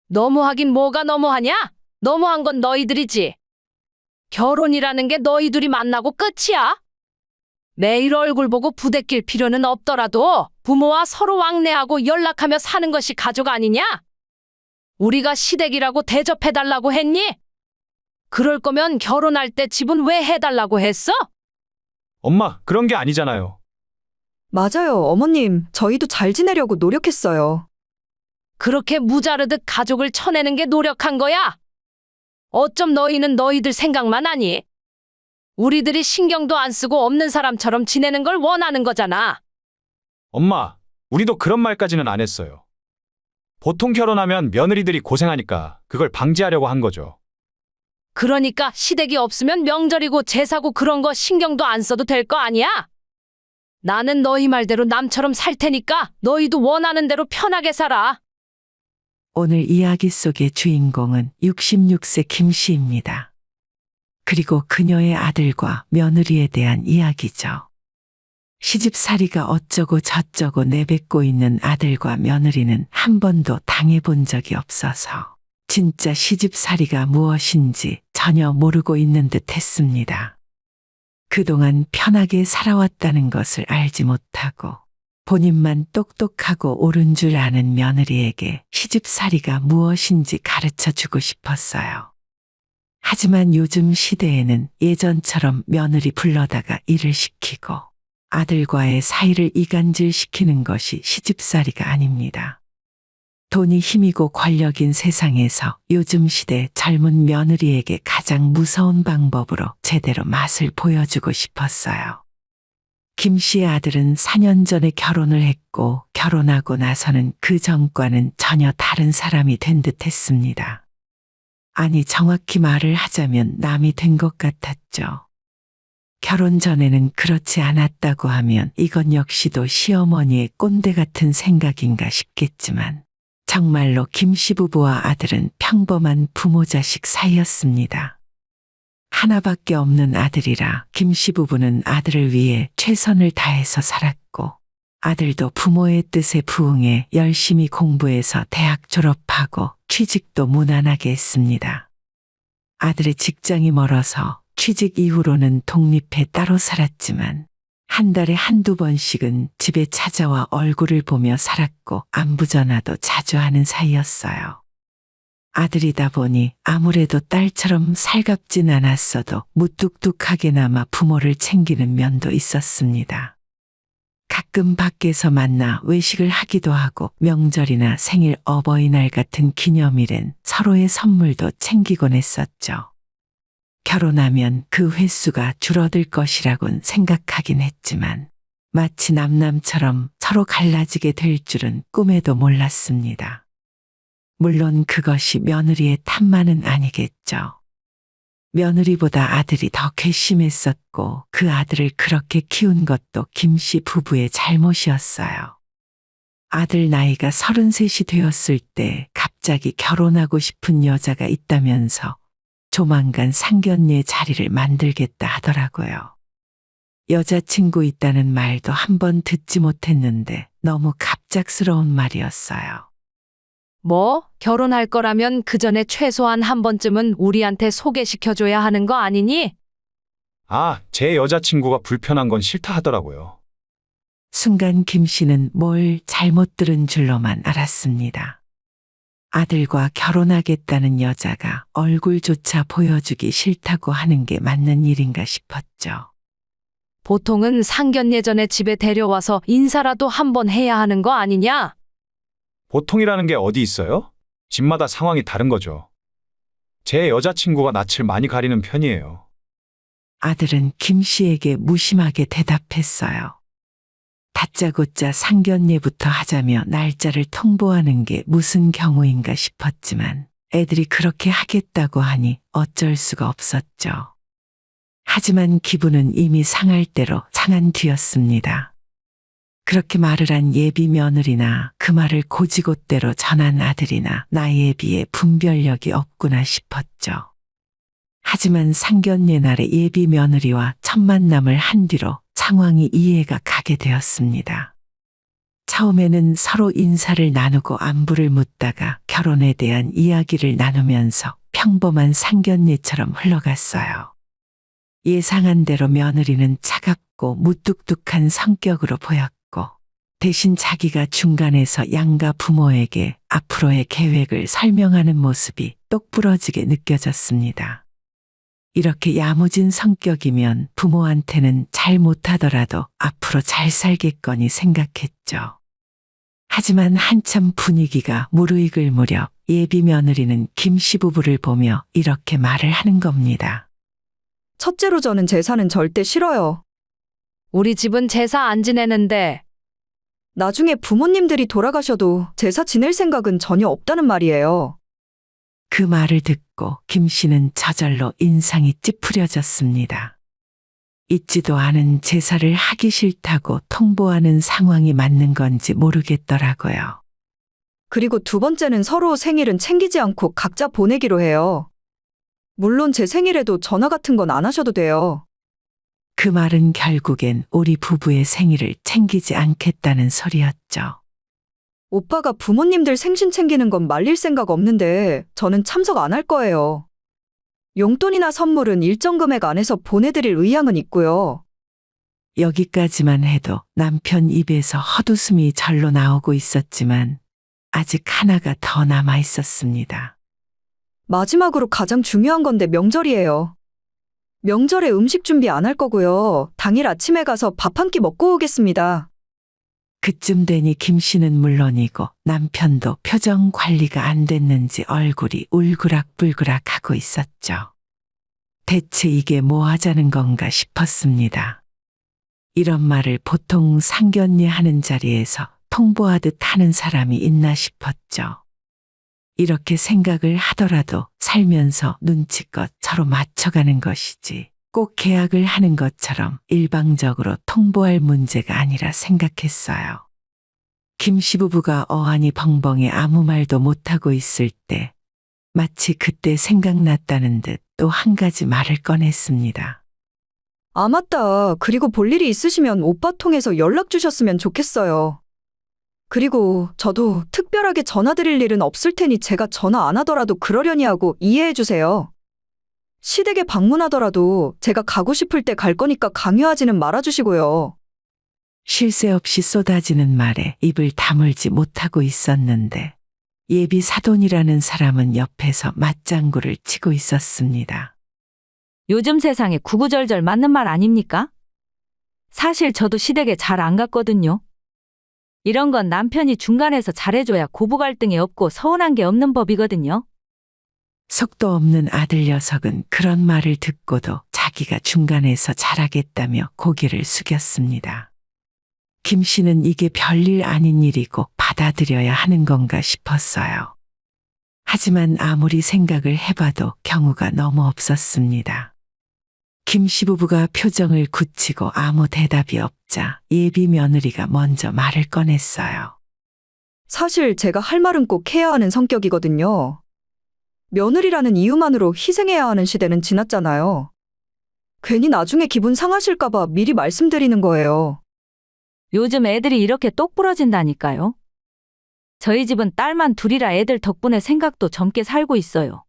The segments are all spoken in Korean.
너무하긴 뭐가 너무하냐? 너무한 건 너희들이지. 결혼이라는 게 너희 둘이 만나고 끝이야. 매일 얼굴 보고 부대낄 필요는 없더라도 부모와 서로 왕래하고 연락하며 사는 것이 가족 아니냐? 우리가 시댁이라고 대접해달라고 했니? 그럴 거면 결혼할 때 집은 왜 해달라고 했어? 엄마, 그런 게 아니잖아요. 맞아요, 어머님. 저희도 잘 지내려고 노력했어요. 그렇게 무자르듯 가족을 쳐내는 게 노력한 거야? 어쩜 너희는 너희들 생각만 하니? 우리들이 신경도 안 쓰고 없는 사람처럼 지내는 걸 원하는 거잖아. 엄마, 우리도 그런 말까지는 안 했어요. 보통 결혼하면 며느리들이 고생하니까 그걸 방지하려고 한 거죠. 그러니까 시댁이 없으면 명절이고 제사고 그런 거 신경도 안 써도 될 거 아니야? 나는 너희 말대로 남처럼 살 테니까 너희도 원하는 대로 편하게 살아. 오늘 이야기 속의 주인공은 66세 김씨입니다. 그리고 그녀의 아들과 며느리에 대한 이야기죠. 시집살이가 어쩌고 저쩌고 내뱉고 있는 아들과 며느리는 한 번도 당해본 적이 없어서 진짜 시집살이가 무엇인지 전혀 모르고 있는 듯 했습니다. 그동안 편하게 살아왔다는 것을 알지 못하고 본인만 똑똑하고 옳은 줄 아는 며느리에게 시집살이가 무엇인지 가르쳐 주고 싶었어요. 하지만 요즘 시대에는 예전처럼 며느리 불러다가 일을 시키고 아들과의 사이를 이간질시키는 것이 시집살이가 아닙니다. 돈이 힘이고 권력인 세상에서 요즘 시대 젊은 며느리에게 가장 무서운 방법으로 제대로 맛을 보여주고 싶었어요. 김 씨의 아들은 4년 전에 결혼을 했고 결혼하고 나서는 그 전과는 전혀 다른 사람이 된 듯 했습니다. 아니, 정확히 말을 하자면 남이 된 것 같았죠. 결혼 전에는 그렇지 않았다고 하면 이건 역시도 시어머니의 꼰대 같은 생각인가 싶겠지만 정말로 김 씨 부부와 아들은 평범한 부모 자식 사이였습니다. 하나밖에 없는 아들이라 김 씨 부부는 아들을 위해 최선을 다해서 살았고 아들도 부모의 뜻에 부응해 열심히 공부해서 대학 졸업하고 취직도 무난하게 했습니다. 아들의 직장이 멀어서 취직 이후로는 독립해 따로 살았지만 한 달에 한두 번씩은 집에 찾아와 얼굴을 보며 살았고 안부 전화도 자주 하는 사이였어요. 아들이다 보니 아무래도 딸처럼 살갑진 않았어도 무뚝뚝하게나마 부모를 챙기는 면도 있었습니다. 가끔 밖에서 만나 외식을 하기도 하고 명절이나 생일, 어버이날 같은 기념일엔 서로의 선물도 챙기곤 했었죠. 결혼하면 그 횟수가 줄어들 것이라곤 생각하긴 했지만 마치 남남처럼 서로 갈라지게 될 줄은 꿈에도 몰랐습니다. 물론 그것이 며느리의 탓만은 아니겠죠. 며느리보다 아들이 더 괘씸했었고 그 아들을 그렇게 키운 것도 김 씨 부부의 잘못이었어요. 아들 나이가 33이 되었을 때 갑자기 결혼하고 싶은 여자가 있다면서 조만간 상견례 자리를 만들겠다 하더라고요. 여자친구 있다는 말도 한 번 듣지 못했는데 너무 갑작스러운 말이었어요. 뭐? 결혼할 거라면 그 전에 최소한 한 번쯤은 우리한테 소개시켜줘야 하는 거 아니니? 아, 제 여자친구가 불편한 건 싫다 하더라고요. 순간 김 씨는 뭘 잘못 들은 줄로만 알았습니다. 아들과 결혼하겠다는 여자가 얼굴조차 보여주기 싫다고 하는 게 맞는 일인가 싶었죠. 보통은 상견례 전에 집에 데려와서 인사라도 한번 해야 하는 거 아니냐? 보통이라는 게 어디 있어요? 집마다 상황이 다른 거죠. 제 여자친구가 낯을 많이 가리는 편이에요. 아들은 김 씨에게 무심하게 대답했어요. 다짜고짜 상견례부터 하자며 날짜를 통보하는 게 무슨 경우인가 싶었지만 애들이 그렇게 하겠다고 하니 어쩔 수가 없었죠. 하지만 기분은 이미 상할 대로 상한 뒤였습니다. 그렇게 말을 한 예비 며느리나 그 말을 고지곳대로 전한 아들이나 나이에 비해 분별력이 없구나 싶었죠. 하지만 상견례 날에 예비 며느리와 첫 만남을 한 뒤로 상황이 이해가 가게 되었습니다. 처음에는 서로 인사를 나누고 안부를 묻다가 결혼에 대한 이야기를 나누면서 평범한 상견례처럼 흘러갔어요. 예상한 대로 며느리는 차갑고 무뚝뚝한 성격으로 보였고, 대신 자기가 중간에서 양가 부모에게 앞으로의 계획을 설명하는 모습이 똑부러지게 느껴졌습니다. 이렇게 야무진 성격이면 부모한테는 잘 못하더라도 앞으로 잘 살겠거니 생각했죠. 하지만 한참 분위기가 무르익을 무렵 예비 며느리는 김씨 부부를 보며 이렇게 말을 하는 겁니다. 첫째로 저는 제사는 절대 싫어요. 우리 집은 제사 안 지내는데 나중에 부모님들이 돌아가셔도 제사 지낼 생각은 전혀 없다는 말이에요. 그 말을 듣고 김 씨는 저절로 인상이 찌푸려졌습니다. 있지도 않은 제사를 하기 싫다고 통보하는 상황이 맞는 건지 모르겠더라고요. 그리고 두 번째는 서로 생일은 챙기지 않고 각자 보내기로 해요. 물론 제 생일에도 전화 같은 건 안 하셔도 돼요. 그 말은 결국엔 우리 부부의 생일을 챙기지 않겠다는 소리였죠. 오빠가 부모님들 생신 챙기는 건 말릴 생각 없는데 저는 참석 안 할 거예요. 용돈이나 선물은 일정 금액 안에서 보내드릴 의향은 있고요. 여기까지만 해도 남편 입에서 헛웃음이 절로 나오고 있었지만 아직 하나가 더 남아 있었습니다. 마지막으로 가장 중요한 건데 명절이에요. 명절에 음식 준비 안 할 거고요. 당일 아침에 가서 밥 한 끼 먹고 오겠습니다. 그쯤 되니 김 씨는 물론이고 남편도 표정 관리가 안 됐는지 얼굴이 울그락불그락 하고 있었죠. 대체 이게 뭐 하자는 건가 싶었습니다. 이런 말을 보통 상견례 하는 자리에서 통보하듯 하는 사람이 있나 싶었죠. 이렇게 생각을 하더라도 살면서 눈치껏 서로 맞춰가는 것이지 꼭 계약을 하는 것처럼 일방적으로 통보할 문제가 아니라 생각했어요. 김 씨 부부가 어안이 벙벙해 아무 말도 못하고 있을 때 마치 그때 생각났다는 듯 또 한 가지 말을 꺼냈습니다. 아, 맞다. 그리고 볼 일이 있으시면 오빠 통해서 연락 주셨으면 좋겠어요. 그리고 저도 특별하게 전화 드릴 일은 없을 테니 제가 전화 안 하더라도 그러려니 하고 이해해 주세요. 시댁에 방문하더라도 제가 가고 싶을 때 갈 거니까 강요하지는 말아주시고요. 쉴 새 없이 쏟아지는 말에 입을 다물지 못하고 있었는데 예비 사돈이라는 사람은 옆에서 맞장구를 치고 있었습니다. 요즘 세상에 구구절절 맞는 말 아닙니까? 사실 저도 시댁에 잘 안 갔거든요. 이런 건 남편이 중간에서 잘해줘야 고부 갈등이 없고 서운한 게 없는 법이거든요. 속도 없는 아들 녀석은 그런 말을 듣고도 자기가 중간에서 잘하겠다며 고개를 숙였습니다. 김 씨는 이게 별일 아닌 일이고 받아들여야 하는 건가 싶었어요. 하지만 아무리 생각을 해봐도 경우가 너무 없었습니다. 김 씨 부부가 표정을 굳히고 아무 대답이 없자 예비 며느리가 먼저 말을 꺼냈어요. 사실 제가 할 말은 꼭 해야 하는 성격이거든요. 며느리라는 이유만으로 희생해야 하는 시대는 지났잖아요. 괜히 나중에 기분 상하실까봐 미리 말씀드리는 거예요. 요즘 애들이 이렇게 똑부러진다니까요. 저희 집은 딸만 둘이라 애들 덕분에 생각도 젊게 살고 있어요.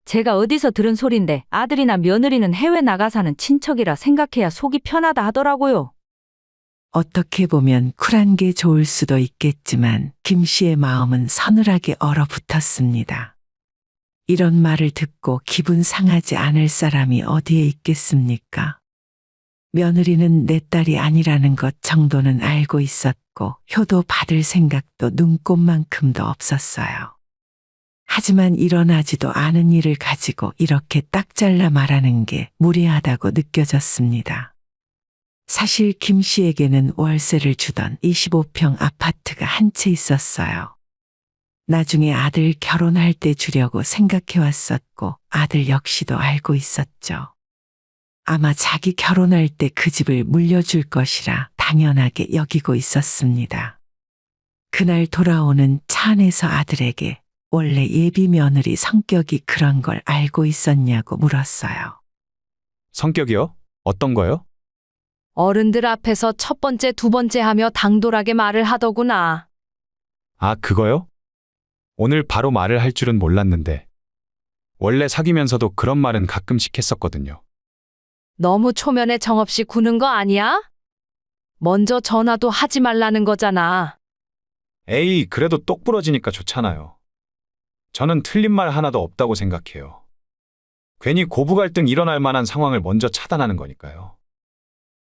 제가 어디서 들은 소린데 아들이나 며느리는 해외 나가 사는 친척이라 생각해야 속이 편하다 하더라고요. 어떻게 보면 쿨한 게 좋을 수도 있겠지만 김 씨의 마음은 서늘하게 얼어붙었습니다. 이런 말을 듣고 기분 상하지 않을 사람이 어디에 있겠습니까? 며느리는 내 딸이 아니라는 것 정도는 알고 있었고 효도 받을 생각도 눈꼽만큼도 없었어요. 하지만 일어나지도 않은 일을 가지고 이렇게 딱 잘라 말하는 게 무례하다고 느껴졌습니다. 사실 김 씨에게는 월세를 주던 25평 아파트가 한 채 있었어요. 나중에 아들 결혼할 때 주려고 생각해왔었고 아들 역시도 알고 있었죠. 아마 자기 결혼할 때 그 집을 물려줄 것이라 당연하게 여기고 있었습니다. 그날 돌아오는 차 안에서 아들에게 원래 예비 며느리 성격이 그런 걸 알고 있었냐고 물었어요. 성격이요? 어떤 거요? 어른들 앞에서 첫 번째, 두 번째 하며 당돌하게 말을 하더구나. 아, 그거요? 오늘 바로 말을 할 줄은 몰랐는데 원래 사귀면서도 그런 말은 가끔씩 했었거든요. 너무 초면에 정없이 구는 거 아니야? 먼저 전화도 하지 말라는 거잖아. 에이, 그래도 똑 부러지니까 좋잖아요. 저는 틀린 말 하나도 없다고 생각해요. 괜히 고부 갈등 일어날 만한 상황을 먼저 차단하는 거니까요.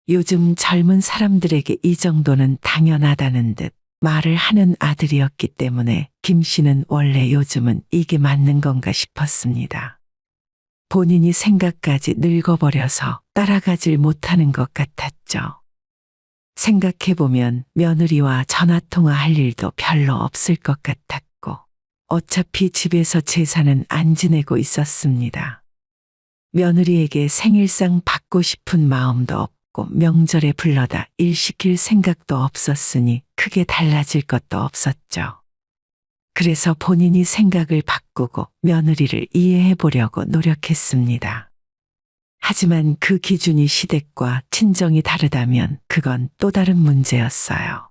요즘 젊은 사람들에게 이 정도는 당연하다는 듯 말을 하는 아들이었기 때문에 김 씨는 원래 요즘은 이게 맞는 건가 싶었습니다. 본인이 생각까지 늙어버려서 따라가질 못하는 것 같았죠. 생각해보면 며느리와 전화통화할 일도 별로 없을 것 같았고 어차피 집에서 제사는 안 지내고 있었습니다. 며느리에게 생일상 받고 싶은 마음도 없고 명절에 불러다 일 시킬 생각도 없었으니 크게 달라질 것도 없었죠. 그래서 본인이 생각을 바꾸고 며느리를 이해해 보려고 노력했습니다. 하지만 그 기준이 시댁과 친정이 다르다면 그건 또 다른 문제였어요.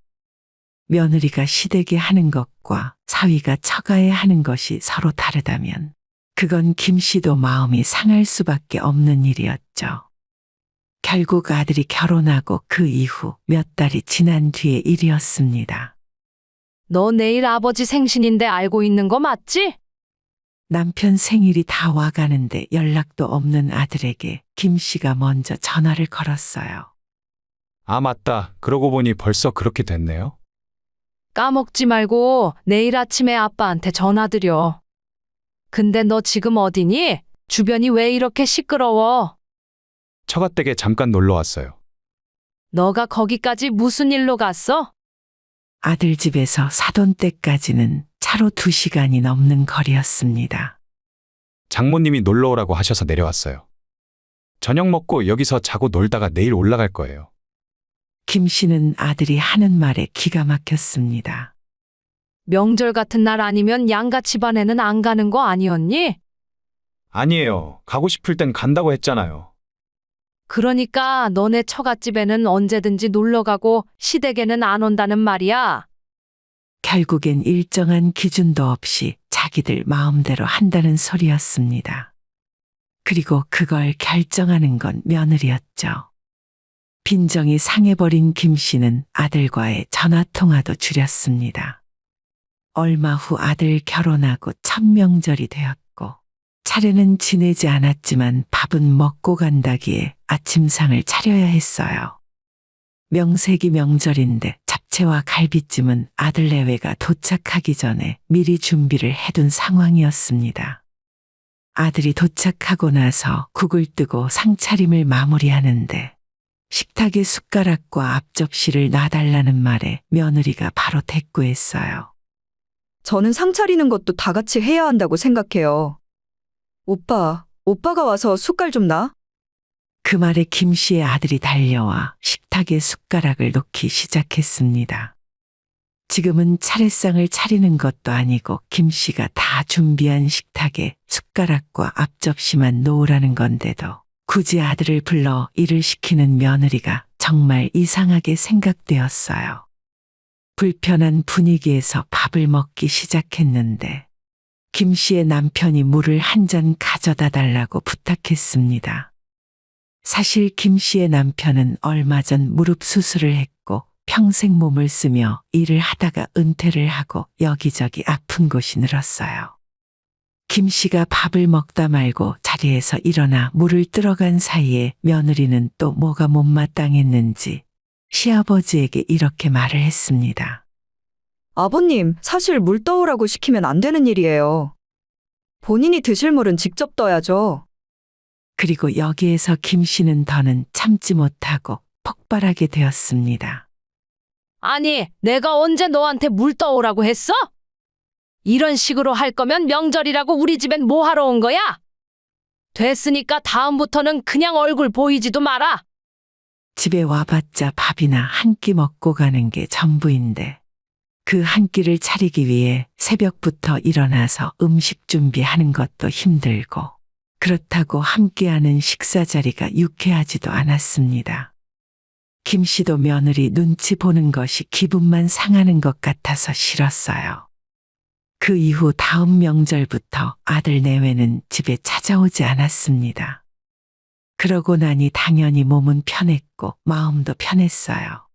며느리가 시댁에 하는 것과 사위가 처가에 하는 것이 서로 다르다면 그건 김 씨도 마음이 상할 수밖에 없는 일이었죠. 결국 아들이 결혼하고 그 이후 몇 달이 지난 뒤의 일이었습니다. 너 내일 아버지 생신인데 알고 있는 거 맞지? 남편 생일이 다 와가는데 연락도 없는 아들에게 김 씨가 먼저 전화를 걸었어요. 아, 맞다. 그러고 보니 벌써 그렇게 됐네요. 까먹지 말고 내일 아침에 아빠한테 전화드려. 근데 너 지금 어디니? 주변이 왜 이렇게 시끄러워? 처가댁에 잠깐 놀러 왔어요. 너가 거기까지 무슨 일로 갔어? 아들 집에서 사돈 댁까지는 차로 2시간이 넘는 거리였습니다. 장모님이 놀러 오라고 하셔서 내려왔어요. 저녁 먹고 여기서 자고 놀다가 내일 올라갈 거예요. 김 씨는 아들이 하는 말에 기가 막혔습니다. 명절 같은 날 아니면 양가 집안에는 안 가는 거 아니었니? 아니에요. 가고 싶을 땐 간다고 했잖아요. 그러니까 너네 처갓집에는 언제든지 놀러 가고 시댁에는 안 온다는 말이야. 결국엔 일정한 기준도 없이 자기들 마음대로 한다는 소리였습니다. 그리고 그걸 결정하는 건 며느리였죠. 빈정이 상해버린 김 씨는 아들과의 전화통화도 줄였습니다. 얼마 후 아들 결혼하고 첫 명절이 되었고 차례는 지내지 않았지만 밥은 먹고 간다기에 아침상을 차려야 했어요. 명세기 명절인데 잡채와 갈비찜은 아들 내외가 도착하기 전에 미리 준비를 해둔 상황이었습니다. 아들이 도착하고 나서 국을 뜨고 상차림을 마무리하는데 식탁에 숟가락과 앞접시를 놔달라는 말에 며느리가 바로 대꾸했어요. 저는 상 차리는 것도 다 같이 해야 한다고 생각해요. 오빠가 와서 숟갈 좀 놔? 그 말에 김 씨의 아들이 달려와 식탁에 숟가락을 놓기 시작했습니다. 지금은 차례상을 차리는 것도 아니고 김 씨가 다 준비한 식탁에 숟가락과 앞접시만 놓으라는 건데도 굳이 아들을 불러 일을 시키는 며느리가 정말 이상하게 생각되었어요. 불편한 분위기에서 밥을 먹기 시작했는데 김 씨의 남편이 물을 한 잔 가져다 달라고 부탁했습니다. 사실 김 씨의 남편은 얼마 전 무릎 수술을 했고 평생 몸을 쓰며 일을 하다가 은퇴를 하고 여기저기 아픈 곳이 늘었어요. 김 씨가 밥을 먹다 말고 자리에서 일어나 물을 뜨러간 사이에 며느리는 또 뭐가 못마땅했는지 시아버지에게 이렇게 말을 했습니다. 아버님, 사실 물 떠오라고 시키면 안 되는 일이에요. 본인이 드실 물은 직접 떠야죠. 그리고 여기에서 김 씨는 더는 참지 못하고 폭발하게 되었습니다. 아니, 내가 언제 너한테 물 떠오라고 했어? 이런 식으로 할 거면 명절이라고 우리 집엔 뭐 하러 온 거야? 됐으니까 다음부터는 그냥 얼굴 보이지도 마라. 집에 와봤자 밥이나 한 끼 먹고 가는 게 전부인데 그 한 끼를 차리기 위해 새벽부터 일어나서 음식 준비하는 것도 힘들고 그렇다고 함께하는 식사 자리가 유쾌하지도 않았습니다. 김 씨도 며느리 눈치 보는 것이 기분만 상하는 것 같아서 싫었어요. 그 이후 다음 명절부터 아들 내외는 집에 찾아오지 않았습니다. 그러고 나니 당연히 몸은 편했고 마음도 편했어요.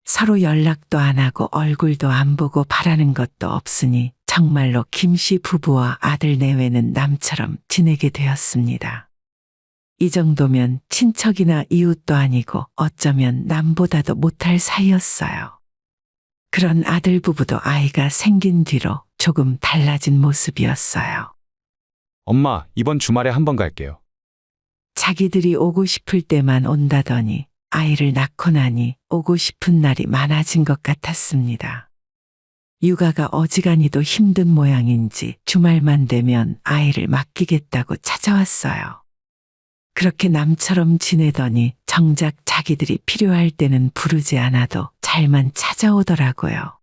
서로 연락도 안 하고 얼굴도 안 보고 바라는 것도 없으니 정말로 김씨 부부와 아들 내외는 남처럼 지내게 되었습니다. 이 정도면 친척이나 이웃도 아니고 어쩌면 남보다도 못할 사이였어요. 그런 아들 부부도 아이가 생긴 뒤로 조금 달라진 모습이었어요. 엄마, 이번 주말에 한번 갈게요. 자기들이 오고 싶을 때만 온다더니 아이를 낳고 나니 오고 싶은 날이 많아진 것 같았습니다. 육아가 어지간히도 힘든 모양인지 주말만 되면 아이를 맡기겠다고 찾아왔어요. 그렇게 남처럼 지내더니 정작 자기들이 필요할 때는 부르지 않아도 잘만 찾아오더라고요.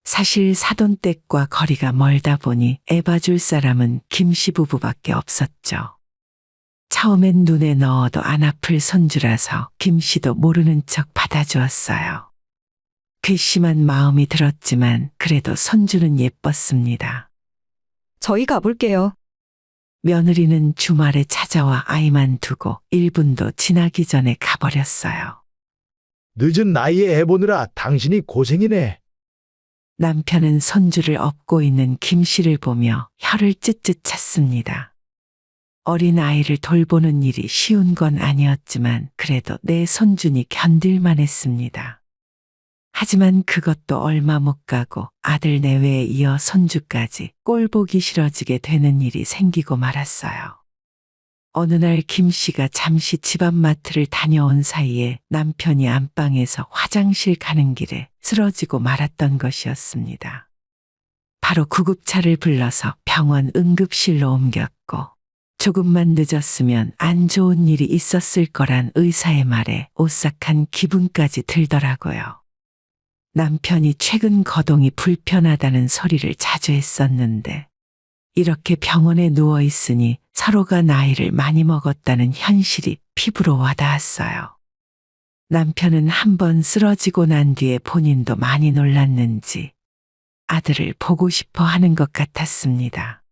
사실 사돈댁과 거리가 멀다 보니 애봐줄 사람은 김씨 부부밖에 없었죠. 처음엔 눈에 넣어도 안 아플 손주라서 김씨도 모르는 척 받아주었어요. 괘씸한 마음이 들었지만 그래도 손주는 예뻤습니다. 저희 가볼게요. 며느리는 주말에 찾아와 아이만 두고 1분도 지나기 전에 가버렸어요. 늦은 나이에 애 보느라 당신이 고생이네. 남편은 손주를 업고 있는 김씨를 보며 혀를 쯧쯧 찼습니다. 어린 아이를 돌보는 일이 쉬운 건 아니었지만 그래도 내 손주니 견딜만 했습니다. 하지만 그것도 얼마 못 가고 아들 내외에 이어 손주까지 꼴 보기 싫어지게 되는 일이 생기고 말았어요. 어느 날 김 씨가 잠시 집 앞마트를 다녀온 사이에 남편이 안방에서 화장실 가는 길에 쓰러지고 말았던 것이었습니다. 바로 구급차를 불러서 병원 응급실로 옮겼고 조금만 늦었으면 안 좋은 일이 있었을 거란 의사의 말에 오싹한 기분까지 들더라고요. 남편이 최근 거동이 불편하다는 소리를 자주 했었는데 이렇게 병원에 누워 있으니 서로가 나이를 많이 먹었다는 현실이 피부로 와닿았어요. 남편은 한번 쓰러지고 난 뒤에 본인도 많이 놀랐는지 아들을 보고 싶어 하는 것 같았습니다.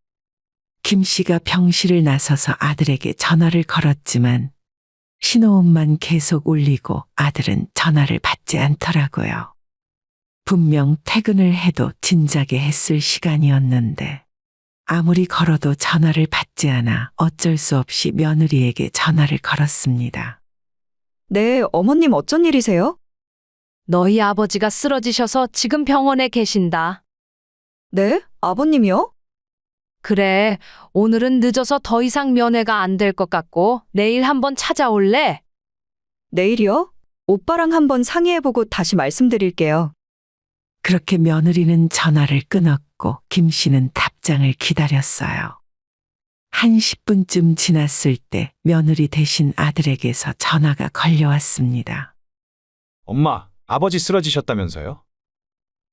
김 씨가 병실을 나서서 아들에게 전화를 걸었지만 신호음만 계속 울리고 아들은 전화를 받지 않더라고요. 분명 퇴근을 해도 진작에 했을 시간이었는데 아무리 걸어도 전화를 받지 않아 어쩔 수 없이 며느리에게 전화를 걸었습니다. 네, 어머님 어쩐 일이세요? 너희 아버지가 쓰러지셔서 지금 병원에 계신다. 네? 아버님이요? 그래, 오늘은 늦어서 더 이상 면회가 안 될 것 같고 내일 한번 찾아올래? 내일이요? 오빠랑 한번 상의해보고 다시 말씀드릴게요. 그렇게 며느리는 전화를 끊었고 김 씨는 답장을 기다렸어요. 한 10분쯤 지났을 때 며느리 대신 아들에게서 전화가 걸려왔습니다. 엄마, 아버지 쓰러지셨다면서요?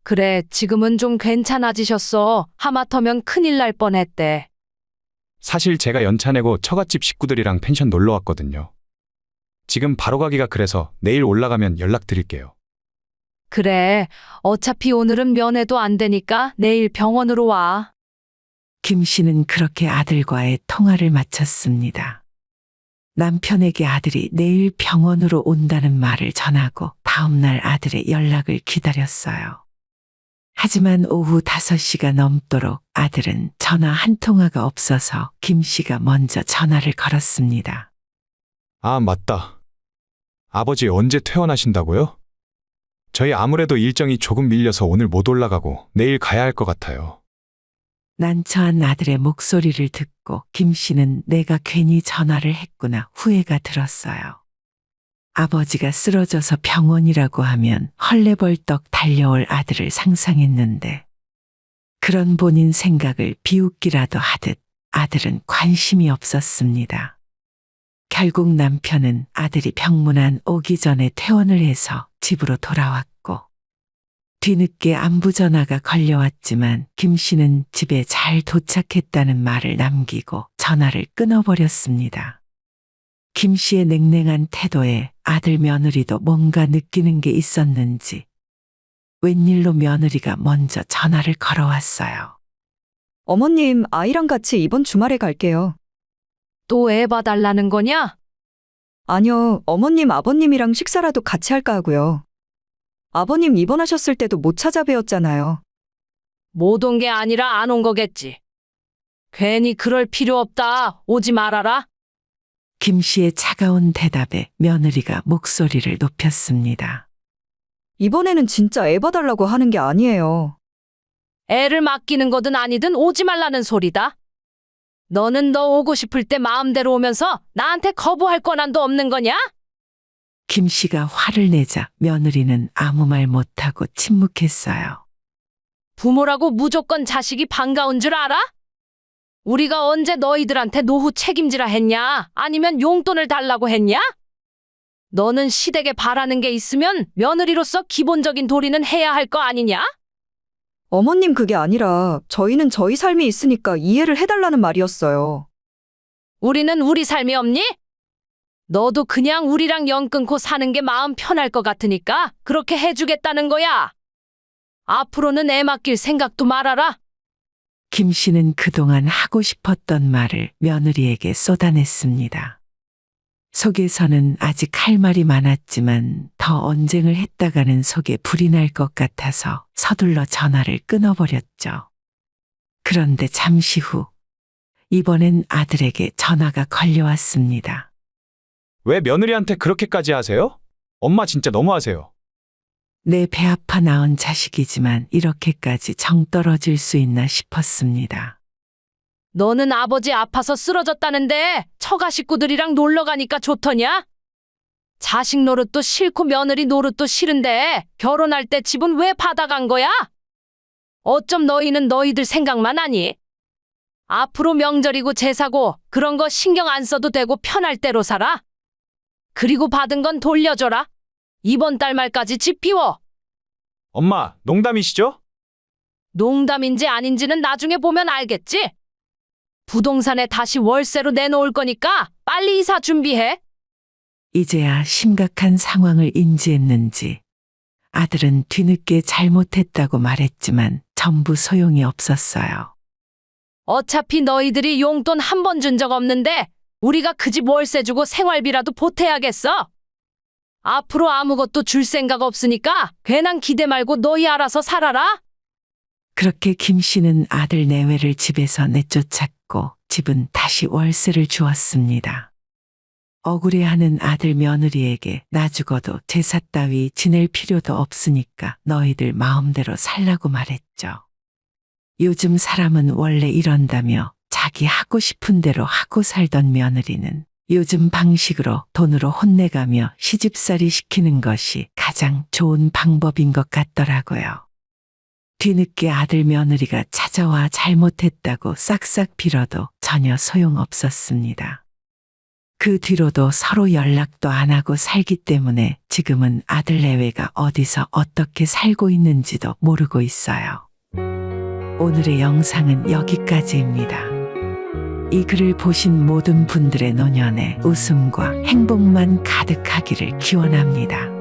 그래, 지금은 좀 괜찮아지셨어. 하마터면 큰일 날 뻔했대. 사실 제가 연차 내고 처갓집 식구들이랑 펜션 놀러 왔거든요. 지금 바로 가기가 그래서 내일 올라가면 연락드릴게요. 그래, 어차피 오늘은 면회도 안 되니까 내일 병원으로 와. 김 씨는 그렇게 아들과의 통화를 마쳤습니다. 남편에게 아들이 내일 병원으로 온다는 말을 전하고 다음날 아들의 연락을 기다렸어요. 하지만 오후 5시가 넘도록 아들은 전화 한 통화가 없어서 김 씨가 먼저 전화를 걸었습니다. 아, 맞다. 아버지 언제 퇴원하신다고요? 저희 아무래도 일정이 조금 밀려서 오늘 못 올라가고 내일 가야 할 것 같아요. 난처한 아들의 목소리를 듣고 김 씨는 내가 괜히 전화를 했구나 후회가 들었어요. 아버지가 쓰러져서 병원이라고 하면 헐레벌떡 달려올 아들을 상상했는데 그런 본인 생각을 비웃기라도 하듯 아들은 관심이 없었습니다. 결국 남편은 아들이 병문안 오기 전에 퇴원을 해서 집으로 돌아왔고 뒤늦게 안부 전화가 걸려왔지만 김 씨는 집에 잘 도착했다는 말을 남기고 전화를 끊어버렸습니다. 김 씨의 냉랭한 태도에 아들 며느리도 뭔가 느끼는 게 있었는지 웬일로 며느리가 먼저 전화를 걸어왔어요. 어머님, 아이랑 같이 이번 주말에 갈게요. 또 애 봐달라는 거냐? 아니요, 어머님, 아버님이랑 식사라도 같이 할까 하고요. 아버님 입원하셨을 때도 못 찾아뵈었잖아요. 못 온 게 아니라 안 온 거겠지. 괜히 그럴 필요 없다. 오지 말아라. 김 씨의 차가운 대답에 며느리가 목소리를 높였습니다. 이번에는 진짜 애 봐달라고 하는 게 아니에요. 애를 맡기는 거든 아니든 오지 말라는 소리다. 너는 너 오고 싶을 때 마음대로 오면서 나한테 거부할 권한도 없는 거냐? 김 씨가 화를 내자 며느리는 아무 말 못하고 침묵했어요. 부모라고 무조건 자식이 반가운 줄 알아? 우리가 언제 너희들한테 노후 책임지라 했냐? 아니면 용돈을 달라고 했냐? 너는 시댁에 바라는 게 있으면 며느리로서 기본적인 도리는 해야 할 거 아니냐? 어머님, 그게 아니라 저희는 저희 삶이 있으니까 이해를 해달라는 말이었어요. 우리는 우리 삶이 없니? 너도 그냥 우리랑 연 끊고 사는 게 마음 편할 것 같으니까 그렇게 해주겠다는 거야. 앞으로는 애 맡길 생각도 말아라. 김 씨는 그동안 하고 싶었던 말을 며느리에게 쏟아냈습니다. 속에서는 아직 할 말이 많았지만 더 언쟁을 했다가는 속에 불이 날 것 같아서 서둘러 전화를 끊어버렸죠. 그런데 잠시 후 이번엔 아들에게 전화가 걸려왔습니다. 왜 며느리한테 그렇게까지 하세요? 엄마 진짜 너무하세요. 내 배 아파 낳은 자식이지만 이렇게까지 정 떨어질 수 있나 싶었습니다. 너는 아버지 아파서 쓰러졌다는데 처가 식구들이랑 놀러 가니까 좋더냐? 자식 노릇도 싫고 며느리 노릇도 싫은데 결혼할 때 집은 왜 받아간 거야? 어쩜 너희는 너희들 생각만 하니? 앞으로 명절이고 제사고 그런 거 신경 안 써도 되고 편할 대로 살아. 그리고 받은 건 돌려줘라. 이번 달 말까지 집 비워. 엄마, 농담이시죠? 농담인지 아닌지는 나중에 보면 알겠지? 부동산에 다시 월세로 내놓을 거니까 빨리 이사 준비해. 이제야 심각한 상황을 인지했는지 아들은 뒤늦게 잘못했다고 말했지만 전부 소용이 없었어요. 어차피 너희들이 용돈 한 번 준 적 없는데 우리가 그 집 월세 주고 생활비라도 보태야겠어. 앞으로 아무것도 줄 생각 없으니까 괜한 기대 말고 너희 알아서 살아라. 그렇게 김 씨는 아들 내외를 집에서 내쫓았고 집은 다시 월세를 주었습니다. 억울해하는 아들 며느리에게 나 죽어도 제사 따위 지낼 필요도 없으니까 너희들 마음대로 살라고 말했죠. 요즘 사람은 원래 이런다며 자기 하고 싶은 대로 하고 살던 며느리는 요즘 방식으로 돈으로 혼내가며 시집살이 시키는 것이 가장 좋은 방법인 것 같더라고요. 뒤늦게 아들 며느리가 찾아와 잘못했다고 싹싹 빌어도 전혀 소용없었습니다. 그 뒤로도 서로 연락도 안 하고 살기 때문에 지금은 아들 내외가 어디서 어떻게 살고 있는지도 모르고 있어요. 오늘의 영상은 여기까지입니다. 이 글을 보신 모든 분들의 노년에 웃음과 행복만 가득하기를 기원합니다.